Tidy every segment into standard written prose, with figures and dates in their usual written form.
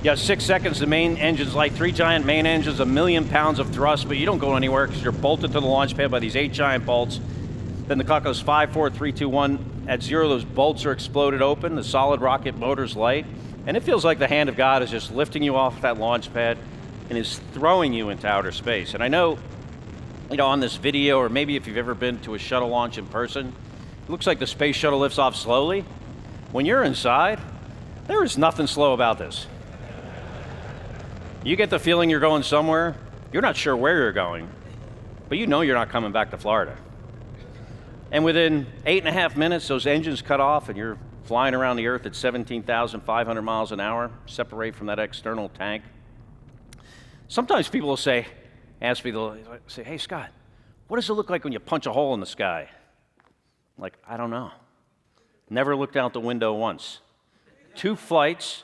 Yeah, 6 seconds, the main engine's light, 3 giant main engines, 1,000,000 pounds of thrust, but you don't go anywhere because you're bolted to the launch pad by these 8 giant bolts. Then the clock goes 5, 4, 3, 2, 1. At 0, those bolts are exploded open, the solid rocket motor's light, and it feels like the hand of God is just lifting you off that launch pad and is throwing you into outer space. And I know, on this video, or maybe if you've ever been to a shuttle launch in person, it looks like the space shuttle lifts off slowly. When you're inside, there is nothing slow about this. You get the feeling you're going somewhere, you're not sure where you're going, but you know you're not coming back to Florida. And within 8.5 minutes, those engines cut off and you're flying around the Earth at 17,500 miles an hour, separate from that external tank. Sometimes people will ask me, they'll say, "Hey, Scott, what does it look like when you punch a hole in the sky?" I'm like, I don't know. Never looked out the window once. 2 flights,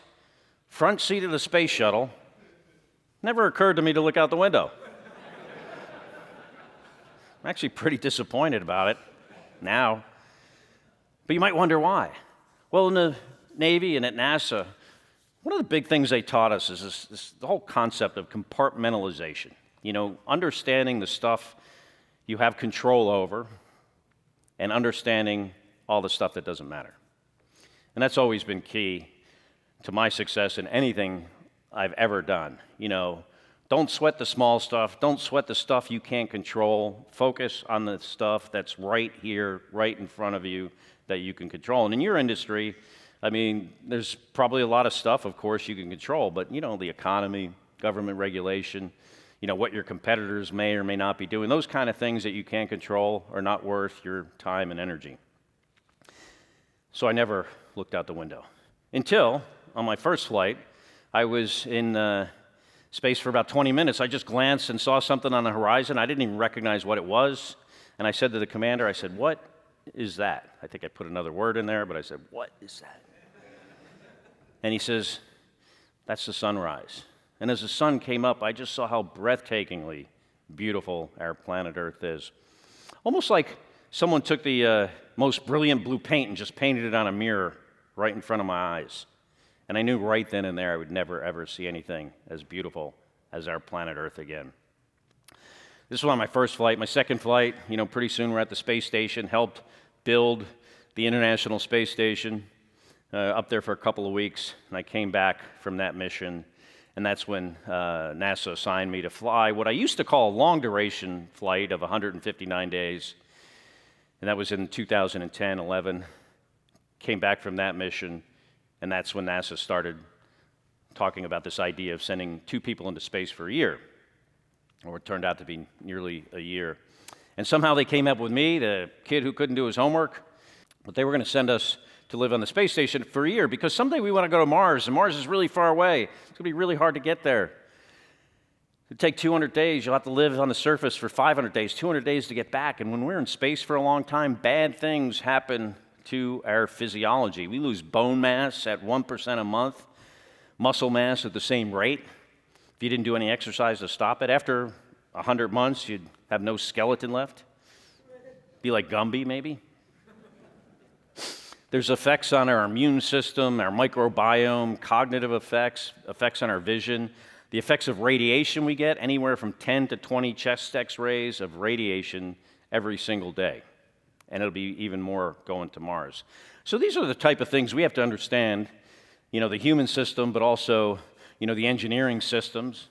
front seat of the space shuttle, never occurred to me to look out the window. I'm actually pretty disappointed about it now. But you might wonder why. Well, in the Navy and at NASA, one of the big things they taught us is the whole concept of compartmentalization. Understanding the stuff you have control over and understanding all the stuff that doesn't matter. And that's always been key to my success in anything I've ever done. Don't sweat the small stuff. Don't sweat the stuff you can't control. Focus on the stuff that's right here, right in front of you, that you can control. And in your industry, there's probably a lot of stuff, of course, you can control, but the economy, government regulation, what your competitors may or may not be doing, those kind of things that you can't control are not worth your time and energy. So I never looked out the window until on my first flight, I was in space for about 20 minutes. I just glanced and saw something on the horizon. I didn't even recognize what it was. And I said to the commander, I said, "What is that?" I think I put another word in there, but I said, "What is that?" And he says, "That's the sunrise." And as the sun came up, I just saw how breathtakingly beautiful our planet Earth is. Almost like someone took the most brilliant blue paint and just painted it on a mirror right in front of my eyes. And I knew right then and there I would never, ever see anything as beautiful as our planet Earth again. This was on my first flight. My second flight, pretty soon we're at the space station, helped build the International Space Station, up there for a couple of weeks. And I came back from that mission, and that's when NASA assigned me to fly what I used to call a long-duration flight of 159 days. And that was in 2010, 11. Came back from that mission. And that's when NASA started talking about this idea of sending 2 people into space for a year, or it turned out to be nearly a year. And somehow they came up with me, the kid who couldn't do his homework, but they were going to send us to live on the space station for a year because someday we want to go to Mars, and Mars is really far away. It's going to be really hard to get there. It'd take 200 days. You'll have to live on the surface for 500 days, 200 days to get back. And when we're in space for a long time, bad things happen to our physiology. We lose bone mass at 1% a month, muscle mass at the same rate. If you didn't do any exercise to stop it, after 100 months, you'd have no skeleton left. Be like Gumby, maybe. There's effects on our immune system, our microbiome, cognitive effects on our vision, the effects of radiation we get, anywhere from 10 to 20 chest X-rays of radiation every single day. And it'll be even more going to Mars. So these are the type of things we have to understand, the human system, but also, the engineering systems